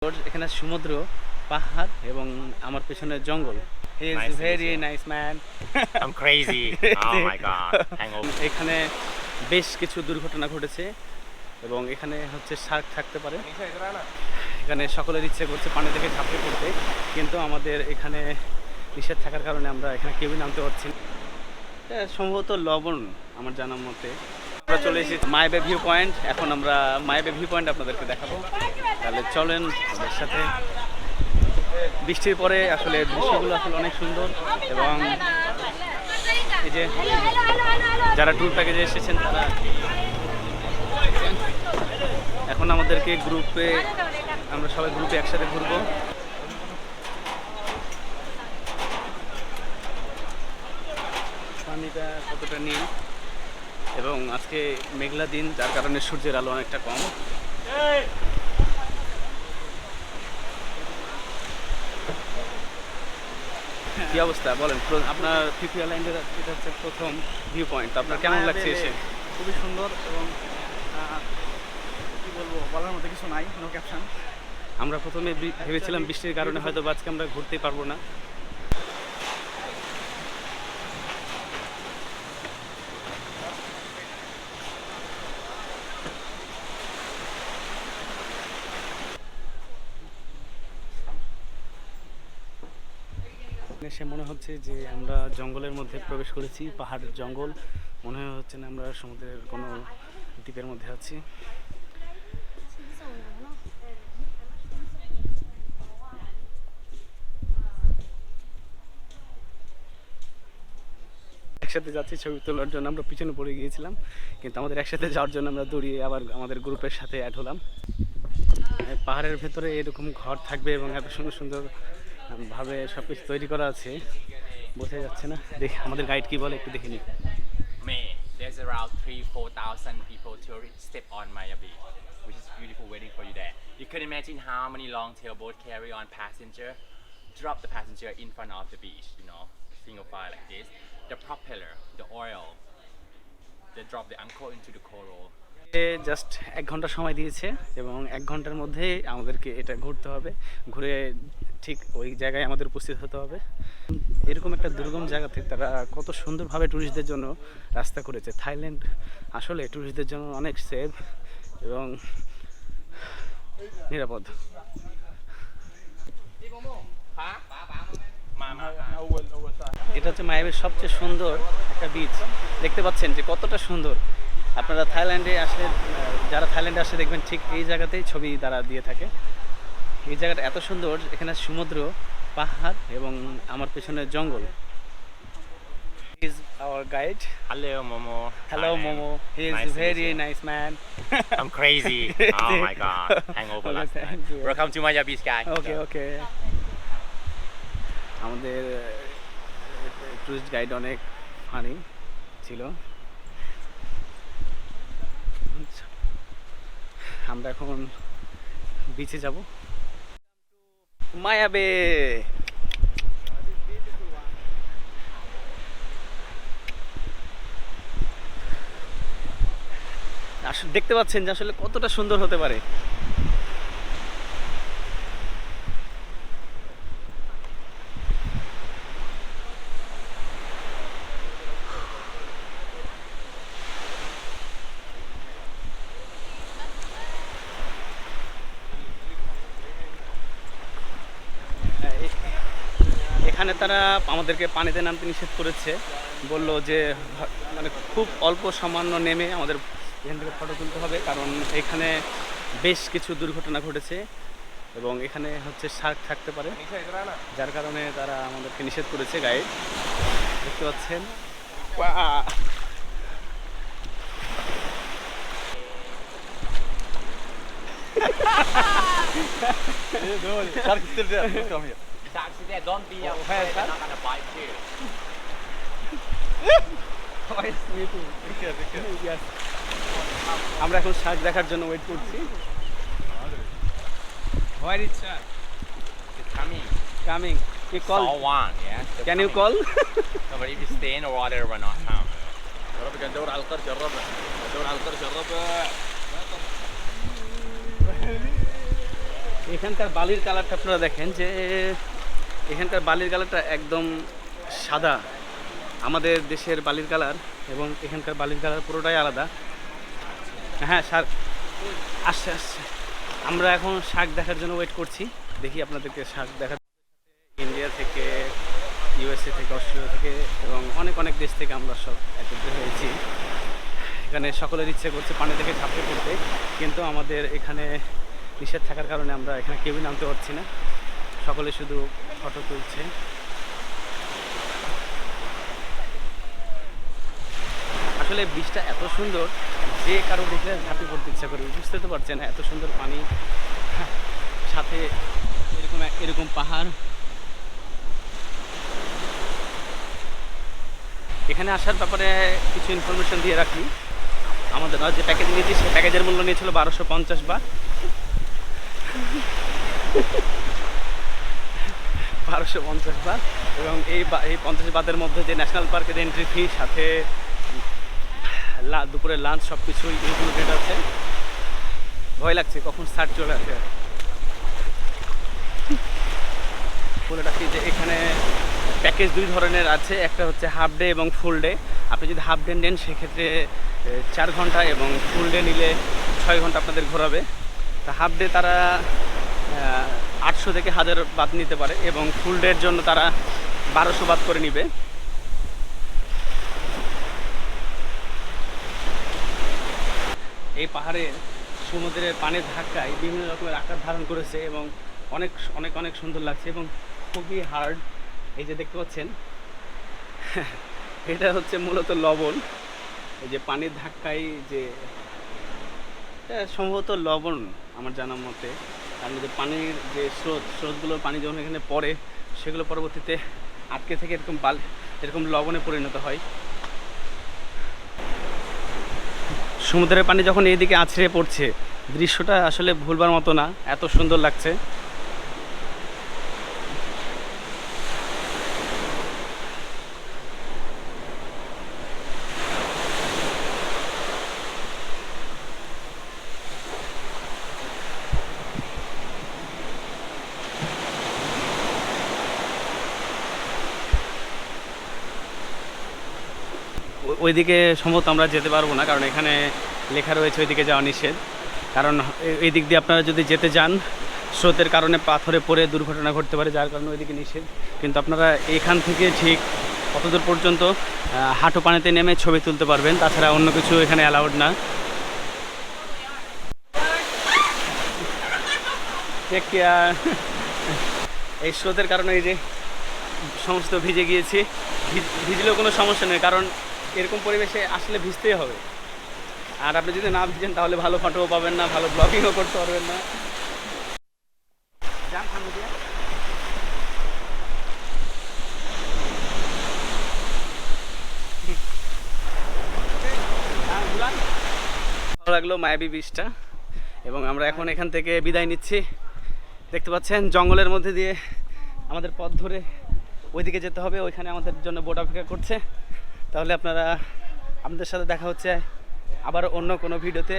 এখানে সমুদ্র, পাহাড় এবং আমার পেছনে জঙ্গল। He is Nice to meet very you. Nice man. I'm crazy. Oh my god. Hangover. এখানে বেশ কিছু দুর্ঘটনা ঘটেছে এবং এখানে হচ্ছে শার্ক থাকতে পারে। এখানে সকলের ইচ্ছে করছে পানি থেকে ঝাঁপিয়ে পড়তে, কিন্তু আমাদের এখানে নিষেধ থাকার কারণে আমরা এখানে কেউই নামতে পারছি না। এটা সম্ভবত লবণ আমার জানার মতে। আমরা চলে এসেছি মায়াবে ভিউ পয়েন্ট। এখন আমরা মায়াবে ভিউ পয়েন্ট আপনাদেরকে দেখাবো, তাহলে চলেন আমাদের সাথে। বৃষ্টির পরে আসলে দৃশ্যগুলো আসলে অনেক সুন্দর এবং এই যে যারা ট্যুর প্যাকেজে এসেছেন তারা এখন আমাদেরকে গ্রুপে, আমরা সবাই গ্রুপে একসাথে ঘুরবো। পানিটা কতটা নীল এবং আজকে মেঘলা দিন, যার কারণে সূর্যের আলো অনেকটা কম। কি অবস্থা বলেন, আপনার ফিফি আইল্যান্ডের এটা হচ্ছে প্রথম ভিউ পয়েন্ট, আপনার কেমন লাগছে এসে? খুবই সুন্দর এবং কি বলবো, বলার মতো কিছু নাই, নো ক্যাপশন। আমরা প্রথমে ভেবেছিলাম বৃষ্টির কারণে হয়তো আজকে আমরা ঘুরতেই পারবো না। এসে মনে হচ্ছে যে আমরা জঙ্গলের মধ্যে প্রবেশ করেছি, পাহাড় জঙ্গল। মনে হচ্ছে না আমরা সমুদ্রের কোনো দ্বীপের মধ্যে আছি। একসাথে যাচ্ছি ছবি তোলার জন্য, আমরা পিছনে পড়ে গিয়েছিলাম, কিন্তু আমাদের একসাথে যাওয়ার জন্য আমরা দৌড়িয়ে আবার আমাদের গ্রুপের সাথে অ্যাড হলাম। পাহাড়ের ভেতরে এরকম ঘর থাকবে এবং এত সুন্দর সুন্দর ভাবে সবকিছু তৈরি করা আছে, বোঝা যাচ্ছে না। দেখ আমাদের গাইড কি বলে একটু দেখে নিই। May, there's around 3,000-4,000 people tourists step on Maya Beach, which is beautiful waiting for you there. You can imagine how many long-tail boat carry on passenger, drop the passenger in front of the beach, you know, single file like this. The propeller, the oil, they drop the anchor into the coral. Just 1 ঘন্টা সময় দিয়েছে এবং 1 ঘন্টার মধ্যে আমাদেরকে এটা ঘুরতে হবে, ঘুরে ঠিক ওই জায়গায় আমাদের উপস্থিত হতে হবে। এরকম একটা দুর্গম জায়গাতে তারা কত সুন্দরভাবে ট্যুরিস্টদের জন্য রাস্তা করেছে। থাইল্যান্ড আসলে ট্যুরিস্টদের জন্য অনেক সেফ এবং নিরাপদ। এটা হচ্ছে মায়াবের সবচেয়ে সুন্দর একটা বিচ। দেখতে পাচ্ছেন যে কতটা সুন্দর। আপনারা থাইল্যান্ডে আসলে, যারা থাইল্যান্ডে আসলে দেখবেন ঠিক এই জায়গাতেই ছবি তারা দিয়ে থাকে। এই জায়গাটা এত সুন্দর, এখানে সমুদ্র, পাহাড় এবং আমার পেছনে জঙ্গল। Is our guide. Hello, Momo. Hello Thailand. Momo, he is Nice to meet very you. Nice man. I'm crazy. Oh my god. Hangover last Okay, night. thank you. Welcome to Maya Beach, guys. ওকে ওকে। আমাদের tourist guide অনেক funny ছিল। আমরা এখন বিচে যাব। মায়াবে আসলে দেখতে পাচ্ছেন যে আসলে কতটা সুন্দর হতে পারে। এখানে তারা আমাদেরকে পানিতে নামতে নিষেধ করেছে, বললো যে মানে খুব অল্প সামান্য নেমে আমাদের এখান থেকে ফটো তুলতে হবে, কারণ এখানে বেশ কিছু দুর্ঘটনা ঘটেছে এবং এখানে হচ্ছে শার্ক থাকতে পারে, যার কারণে তারা আমাদেরকে নিষেধ করেছে। গাইড দেখতে পাচ্ছেন। Shark still there, please come here. Sharks there, don't be Oh, afraid. hey, They're not gonna bite you. Nice to meet you. Take care, take care. Yes. আমরা এখন শার্ক দেখার জন্য ওয়েট করছি। Where is shark? It's coming. Coming. You call? Saw one, yeah. They're Can you coming. call? No, but if you stay in the water, it will not come. رب كان دور على القرش الربع، دور على القرش الربع. এখানকার বালির কালারটা আপনারা দেখেন যে এখানকার বালির কালারটা একদম সাদা। আমাদের দেশের বালির কালার এবং এখানকার বালির কালার পুরোটাই আলাদা। হ্যাঁ শার্ক আসছে আসছে। আমরা এখন শার্ক দেখার জন্য ওয়েট করছি। দেখি আপনাদেরকে শার্ক দেখা। ইন্ডিয়া থেকে, ইউএসএ থেকে, অস্ট্রেলিয়া থেকে এবং অনেক অনেক দেশ থেকে আমরা সব একত্রিত হয়েছি। এখানে সকলের ইচ্ছে করছে পানি থেকে ঝাঁপিয়ে পড়তে, কিন্তু আমাদের এখানে নিষেধ থাকার কারণে আমরা এখানে কেউই নামতে পারছি না। সকলে শুধু ফটো তুলছে। আসলে বীজটা এত সুন্দর যে কারো দেখলে ঝাঁপিয়ে পড়তে ইচ্ছা করবে, বুঝতে তো পারছেন এত সুন্দর পানি, সাথে এরকম পাহাড়। এখানে আসার ব্যাপারে কিছু ইনফরমেশন দিয়ে রাখি। আমাদের যে প্যাকেজ নিয়েছি সেই প্যাকেজের মূল্য নিয়েছিল 1250 বাট। 1250 বাট এবং এই 50 বাতের মধ্যে যে ন্যাশনাল পার্কের এন্ট্রি ফি, সাথে দুপুরের লাঞ্চ সব কিছুই ইনক্লুডেড আছে। ভয় লাগছে কখন স্টার্ট চলে আসে। বলে রাখি যে এখানে প্যাকেজ দুই ধরনের আছে, একটা হচ্ছে হাফ ডে এবং ফুল ডে। আপনি যদি হাফ ডে নেন সেক্ষেত্রে 4 ঘন্টা এবং ফুল ডে নিলে 6 ঘন্টা আপনাদের ঘোরাবে। তা হাফ ডে তারা 800 থেকে 1000 বাত নিতে পারে এবং ফুল ডের জন্য তারা 1200 বাত করে নিবে। এই পাহাড়ে সমুদ্রের পানির ধাক্কায় বিভিন্ন রকমের আকার ধারণ করেছে এবং অনেক অনেক অনেক সুন্দর লাগছে এবং খুবই হার্ড। এই যে দেখতে পাচ্ছেন এটা হচ্ছে মূলত লবণ। এই যে পানির ধাক্কায় যে সম্ভবত লবণ আমার জানার মতে, কারণ যে পানির যে স্রোতগুলো পানি যখন এখানে পড়ে সেগুলো পরবর্তীতে আটকে থেকে এরকম লবণে পরিণত হয়। সমুদ্রের পানি যখন এইদিকে আছড়ে পড়ছে দৃশ্যটা আসলে ভুলবার মতো না, এত সুন্দর লাগছে। ওইদিকে সম্ভবত আমরা যেতে পারবো না, কারণ এখানে লেখা রয়েছে ওইদিকে যাওয়া নিষেধ। কারণ এই দিক দিয়ে আপনারা যদি যেতে যান স্রোতের কারণে পাথরে পড়ে দুর্ঘটনা ঘটতে পারে, যার কারণে ওইদিকে নিষেধ। কিন্তু আপনারা এখান থেকে ঠিক কতদূর পর্যন্ত হাঁটু পানিতে নেমে ছবি তুলতে পারবেন, তাছাড়া অন্য কিছু এখানে অ্যালাউড না। এই স্রোতের কারণে এই যে সমস্ত ভিজে গিয়েছি। ভিজলেও কোনো সমস্যা নেই, কারণ এরকম পরিবেশে আসলে ভিজতেই হবে। আর আপনি যদি না ভিজেন তাহলে ভালো ফটোও পাবেন না, ভালো ব্লগিংও করতে পারবেন না। ভালো লাগলো মায়াবী বীজটা এবং আমরা এখন এখান থেকে বিদায় নিচ্ছি। দেখতে পাচ্ছেন জঙ্গলের মধ্যে দিয়ে আমাদের পথ ধরে ওইদিকে যেতে হবে, ওইখানে আমাদের জন্য বোট অপেক্ষা করছে। তাহলে আপনাদের সাথে দেখা হচ্ছে আবার অন্য কোনো ভিডিওতে।